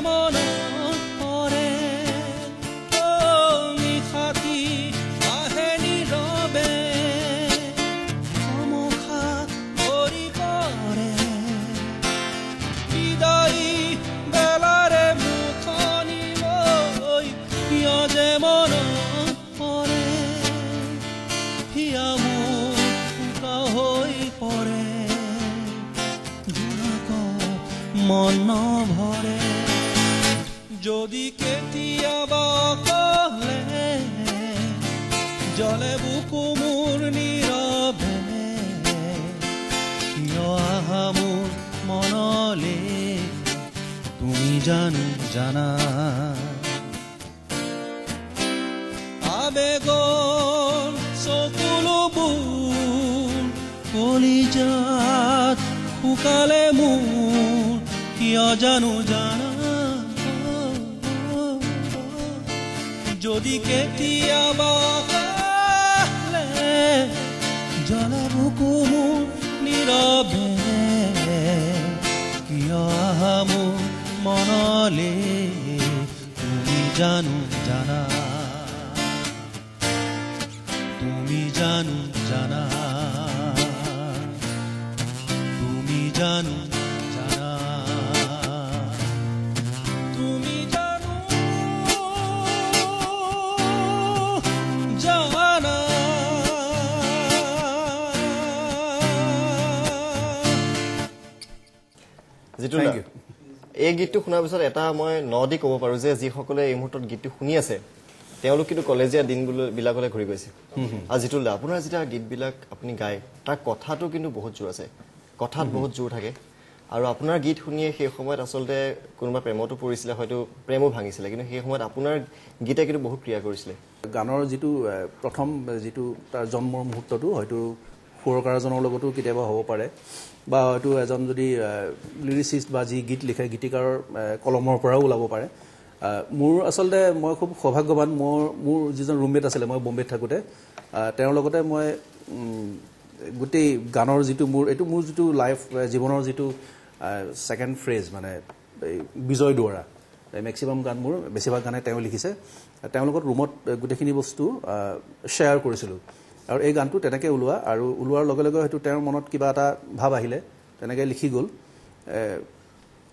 মনত পৰে নিশাতি আহে নীৰৱে সমুখাত ভৰি পৰে বিদায়ী বেলাৰে মুখনি লৈ কিয় যে মনত পৰে হিয়া মোৰ ফুকা হৈ পৰে মন নভৰে যদি কেতিয়াবা কলে জলে বুকু মোৰ নীৰৱে কিয় আহা মোৰ মনলে তুমি জানো জানা আবেগৰ চকুলোবোৰ কলিজাত শুকালে মোৰ কিয় জানো জানা যদি কেতিয়াবা জলে বুকু মোৰ নীৰৱে কিয় আহা মোৰ মনলে তুমি জানো জানা তুমি জানো জানা তুমি জানো জানা তুমি জানো জানা জিতুল এই গীতটো শুনাৰ পিছত এটা মই নদি ক'ব পাৰো যে যিসকলে এই মুহূৰ্তত গীতটো শুনি আছে তেওঁলোক কিন্তু কলেজীয়া দিনবিলাকলৈ ঘূৰি গৈছে আৰু জিতুল দা আপোনাৰ যেতিয়া গীতবিলাক আপুনি গায় তাৰ কথাটো কিন্তু বহুত জোৰ আছে কথাত বহুত জোৰ থাকে আৰু আপোনাৰ গীত শুনিয়ে সেই সময়ত আচলতে কোনোবা প্ৰেমতো পৰিছিলে হয়তো প্ৰেমো ভাঙিছিলে কিন্তু সেই সময়ত আপোনাৰ গীতে কিন্তু বহুত ক্ৰিয়া কৰিছিলে গানৰ যিটো প্ৰথম যিটো তাৰ জন্মৰ মুহূৰ্তটো হয়তো সুৰকাৰজনৰ লগতো কেতিয়াবা হ'ব পাৰে বা হয়তো এজন যদি লিৰিচিষ্ট বা যি গীত লিখে গীতিকাৰৰ কলমৰ পৰাও ওলাব পাৰে মোৰ আচলতে মই খুব সৌভাগ্যৱান মোৰ যিজন ৰুমমেট আছিলে মই বম্বেত থাকোঁতে তেওঁৰ লগতে মই গোটেই গানৰ যিটো মোৰ যিটো লাইফ জীৱনৰ যিটো ছেকেণ্ড ফ্ৰেজ মানে বিজয় দুৱৰা মেক্সিমাম গান মোৰ বেছিভাগ গানে তেওঁ লিখিছে তেওঁৰ লগত ৰুমত গোটেইখিনি বস্তু শ্বেয়াৰ কৰিছিলোঁ আৰু এই গানটো তেনেকৈ ওলোৱা আৰু ওলোৱাৰ লগে লগে হয়তো তেওঁৰ মনত কিবা এটা ভাৱ আহিলে তেনেকৈ লিখি গ'ল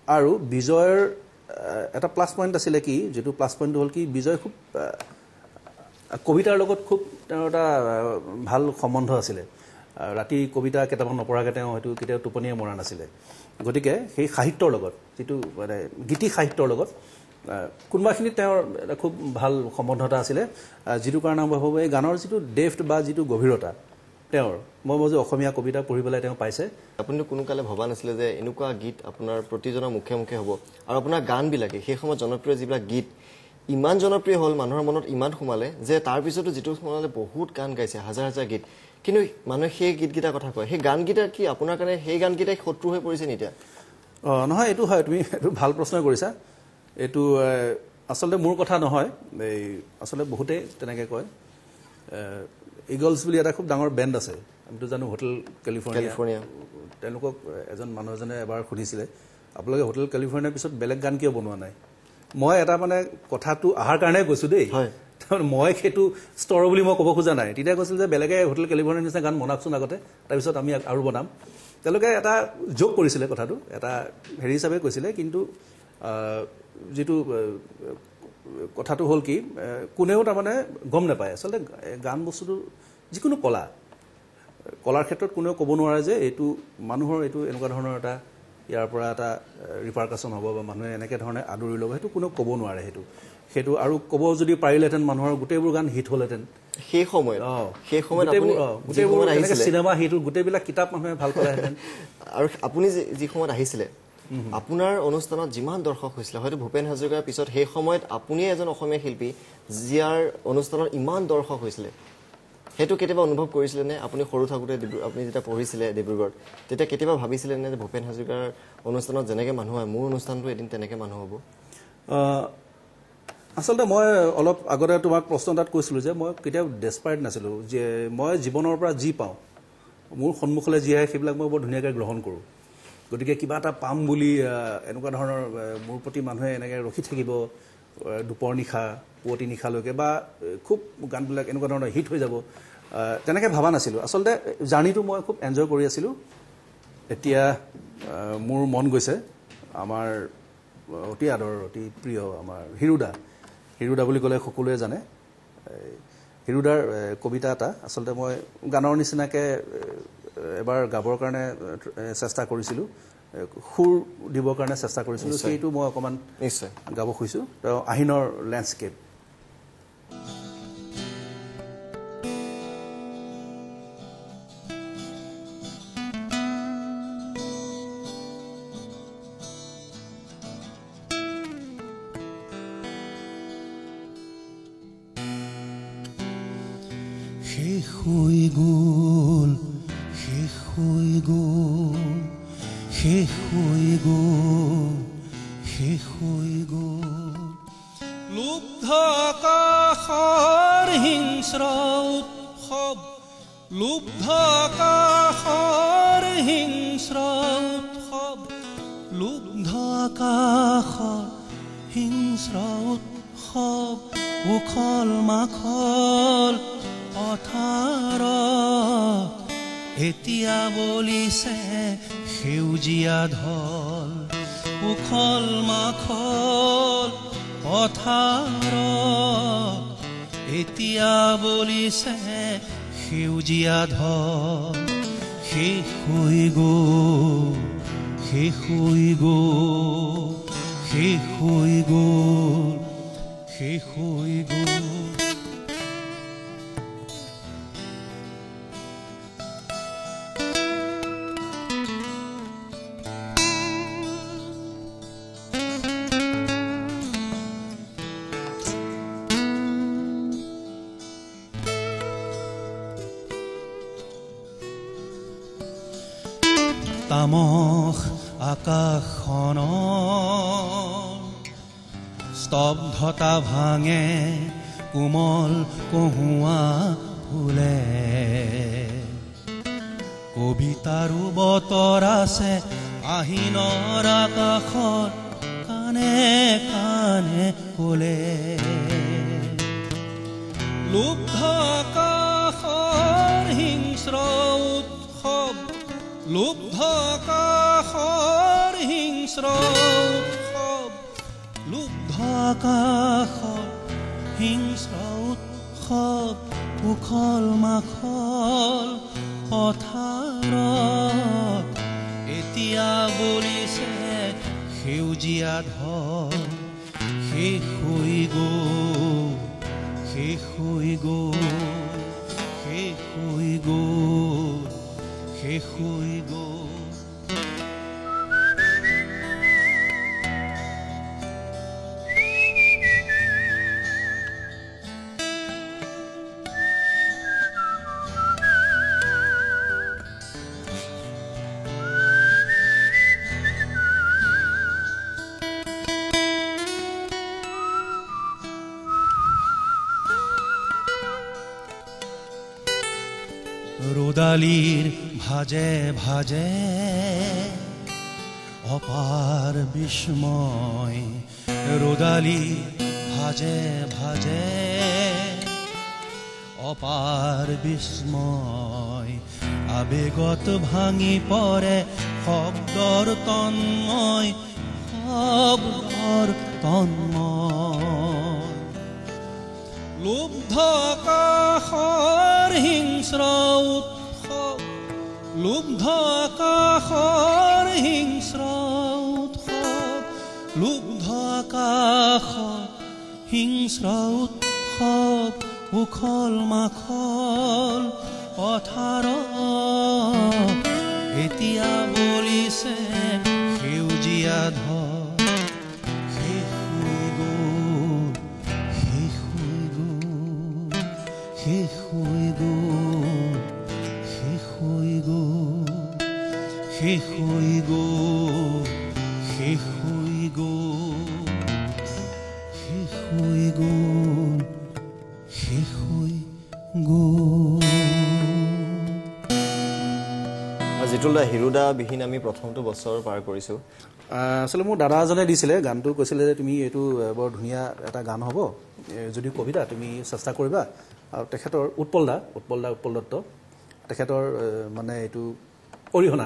আৰু বিজয়ৰ এটা প্লাছ পইণ্ট আছিলে কি যিটো প্লাছ পইণ্টটো হ'ল কি বিজয় খুব কবিতাৰ লগত খুব তেওঁৰ এটা ভাল সম্বন্ধ আছিলে ৰাতি কবিতা কেইটামান নপঢ়াকৈ তেওঁ হয়তো কেতিয়াও টোপনিয়ে মৰা নাছিলে গতিকে সেই সাহিত্যৰ লগত যিটো মানে গীতি সাহিত্যৰ লগত কোনোবাখিনিত তেওঁৰ এটা খুব ভাল সম্বন্ধ এটা আছিলে যিটো কাৰণে মই ভাবোঁ এই গানৰ যিটো ডেফ্থ বা যিটো গভীৰতা তেওঁৰ মই ভাবোঁ যে অসমীয়া কবিতা পঢ়ি পেলাই তেওঁ পাইছে আপুনিতো কোনো কালে ভবা নাছিলে যে এনেকুৱা গীত আপোনাৰ প্ৰতিজনৰ মুখে মুখে হ'ব আৰু আপোনাৰ গানবিলাকে সেই সময়ত জনপ্ৰিয় যিবিলাক গীত ইমান জনপ্ৰিয় হ'ল মানুহৰ মনত ইমান সোমালে যে তাৰপিছতো যিটো সোমালে বহুত গান গাইছে হাজাৰ হাজাৰ গীত কিন্তু মানুহে সেই গীতকেইটাৰ কথা কয় সেই গানকেইটা কি আপোনাৰ কাৰণে সেই গানকেইটাই শত্ৰু হৈ পৰিছে নি এতিয়া নহয় এইটো হয় তুমি এইটো ভাল প্ৰশ্ন কৰিছা এইটো আচলতে মোৰ কথা নহয় এই আচলতে বহুতেই তেনেকৈ কয় ইগলছ বুলি এটা খুব ডাঙৰ বেণ্ড আছে আমিতো জানো হোটেল কেলিফৰ্ণিয়া তেওঁলোকক এজন মানুহ এজনে এবাৰ সুধিছিলে আপোনালোকে হোটেল কেলিফৰ্ণিয়াৰ পিছত বেলেগ গান কিয় বনোৱা নাই মই এটা মানে কথাটো অহাৰ কাৰণে কৈছোঁ দেই মই সেইটো ষ্টৰ বুলি মই ক'ব খোজা নাই তেতিয়া কৈছিল যে বেলেগে হোটেল কেলিফৰ্ণিয়াৰ নিচিনা গান বনাওকচোন আগতে তাৰপিছত আমি আৰু বনাম তেওঁলোকে এটা যোগ কৰিছিলে কথাটো এটা হেৰি হিচাপে কৈছিলে কিন্তু যিটো কথাটো হ'ল কি কোনেও তাৰমানে গম নাপায় আচলতে গান বস্তুটো যিকোনো কলাৰ ক্ষেত্ৰত কোনেও ক'ব নোৱাৰে যে এইটো মানুহৰ এইটো এনেকুৱা ধৰণৰ এটা ইয়াৰ পৰা এটা ৰিপাৰকাশ্যন হ'ব বা মানুহে এনেকৈ ধৰণে আদৰি ল'ব সেইটো কোনেও ক'ব নোৱাৰে সেইটো আৰু ক'ব যদি পাৰিলেহেঁতেন মানুহৰ গোটেইবোৰ গান হিট হ'লহেঁতেন সেই সময়ত গোটেইবোৰ চিনেমা হিট গোটেইবিলাক কিতাপ মানুহে ভাল পালেহেঁতেন আৰু আপুনি যি সময়ত আহিছিলে আপোনাৰ অনুষ্ঠানত যিমান দৰ্শক হৈছিলে হয়তো ভূপেন হাজৰিকাৰ পিছত সেই সময়ত আপুনিয়ে এজন অসমীয়া শিল্পী যাৰ অনুষ্ঠানত ইমান দৰ্শক হৈছিলে সেইটো কেতিয়াবা অনুভৱ কৰিছিলে নে আপুনি সৰু থাকোঁতে আপুনি যেতিয়া পঢ়িছিলে ডিব্ৰুগড়ত তেতিয়া কেতিয়াবা ভাবিছিলে নে যে ভূপেন হাজৰিকাৰ অনুষ্ঠানত যেনেকৈ মানুহ হয় মোৰ অনুষ্ঠানটো এদিন তেনেকৈ মানুহ হ'ব আচলতে মই অলপ আগতে তোমাক প্ৰশ্ন এটাত কৈছিলোঁ যে মই কেতিয়াও ডেছপাৰেট নাছিলোঁ যে মই জীৱনৰ পৰা যি পাওঁ মোৰ সন্মুখলৈ যি আহে সেইবিলাক মই বৰ ধুনীয়াকৈ গ্ৰহণ কৰোঁ গতিকে কিবা এটা পাম বুলি এনেকুৱা ধৰণৰ মোৰ প্ৰতি মানুহে এনেকৈ ৰখি থাকিব দুপৰ নিশা পুৱতি নিশালৈকে বা খুব গানবিলাক এনেকুৱা ধৰণৰ হিট হৈ যাব তেনেকৈ ভাবা নাছিলোঁ আচলতে জাৰ্ণিটো মই খুব এনজয় কৰি আছিলোঁ এতিয়া মোৰ মন গৈছে আমাৰ অতি আদৰ অতি প্ৰিয় আমাৰ হিৰুদা বুলি ক'লে সকলোৱে জানে হিৰুদাৰ কবিতা এটা আচলতে মই গানৰ নিচিনাকৈ এবাৰ গাবৰ কাৰণে চেষ্টা কৰিছিলোঁ সুৰ দিবৰ কাৰণে চেষ্টা কৰিছিলোঁ সেইটো মই অকণমান নিশ্চয় গাব খুজিছোঁ তেওঁ আহিনৰ লেণ্ডস্কেপ শেষ হৈ গ'ল শেষ হৈ গ'ল শেষ হৈ গ'ল শেষ হৈ গ'ল লুব্ধ আকাশৰ হিংস্ৰ উৎসৱ লুব্ধ আকাশৰ হিংস্ৰ উৎসৱ লুব্ধ আকাশৰ হিংস্ৰ উৎসৱ উখল মাখল পথাৰত এতিয়া বলিছে সেউজীয়া ঢল উখল মাখল পথাৰত এতিয়া বলিছে সেউজীয়া ঢল শেষ হৈ গ'ল শেষ হৈ গ'ল শেষ হৈ গ'ল শেষ হৈ গ'ল তামস আকাশখনৰ স্তব্ধতা ভাঙে কোমল কহুৱা ফুলে কবিতাৰো বতৰ আছে আহিনৰ আকাশত কানে কানে ক'লে লুব্ধ আকাশৰ হিংস্ৰ উৎসৱ লুব্ধ আকাশৰ হিংস্ৰ উৎসৱ লুব্ধ আকাশৰ হিংস্ৰ উৎসৱ উখল মাখল পথাৰত এতিয়া বলিছে সেউজীয়া ঢল শেষ হৈ গ'ল শেষ হৈ গ'ল শেষ হৈ গ'ল শেষ হৈ গ'ল রোদালির ভাজে ভাজে অপার বিস্ময় রোদালি ভাজে ভাজে অপার বিস্ময় আবেগত ভাঙি পড়ে শব্দৰ তন্ময় শব্দৰ তন্ময় লুব্ধ আকাশৰ হিংস্ৰ উৎসৱ লুব্ধ আকাশৰ হিংস্ৰ উৎসৱ লুব্ধ আকাশৰ হিংস্ৰ উৎসৱ উখল মাখল পথাৰত এতিয়া বলিছে সেউজীয়া ঢল শেষ হৈ গ'ল শেষ হৈ গ'ল শেষ হৈ গ'ল শেষ হৈ গ'ল শেষ হৈ গ'ল শেষ হৈ গ'ল শেষ হৈ গ'ল শেষ হৈ গ'ল যিটো জিতুল দা হিৰুদা বিহীন আমি প্ৰথমটো বছৰ পাৰ কৰিছোঁ আচলতে মোৰ দাদা এজনে দিছিলে গানটো কৈছিলে যে তুমি এইটো বৰ ধুনীয়া এটা গান হ'ব যদি কবিতা তুমি চেষ্টা কৰিবা আৰু তেখেতৰ উৎপল দত্ত তেখেতৰ মানে এইটো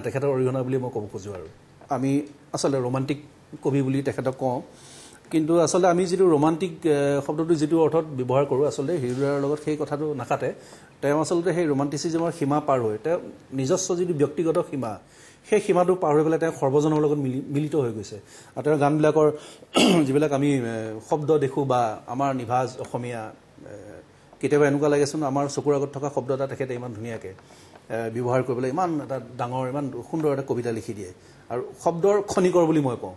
তেখেতৰ অৰিহণা বুলি মই ক'ব খোজোঁ আৰু আমি আচলতে ৰোমান্টিক কবি বুলি তেখেতক কওঁ কিন্তু আচলতে আমি যিটো ৰোমান্টিক শব্দটো যিটো অৰ্থত ব্যৱহাৰ কৰোঁ আচলতে হিৰুদাৰ লগত সেই কথাটো নাকাটে তেওঁ আচলতে সেই ৰোমান্টিচিজমৰ সীমা পাৰ হৈ তেওঁ নিজস্ব যিটো ব্যক্তিগত সীমা সেই সীমাটো পাৰ হৈ পেলাই তেওঁ সৰ্বজনৰ লগত মিলিত হৈ গৈছে আৰু তেওঁৰ গানবিলাকৰ যিবিলাক আমি শব্দ দেখোঁ বা আমাৰ নিভাজ অসমীয়া কেতিয়াবা এনেকুৱা লাগেচোন আমাৰ চকুৰ আগত থকা শব্দ এটা তেখেতে ইমান ধুনীয়াকৈ ব্যৱহাৰ কৰি পেলাই ইমান এটা ডাঙৰ ইমান সুন্দৰ এটা কবিতা লিখি দিয়ে আৰু শব্দৰ খনিকৰ বুলি মই কওঁ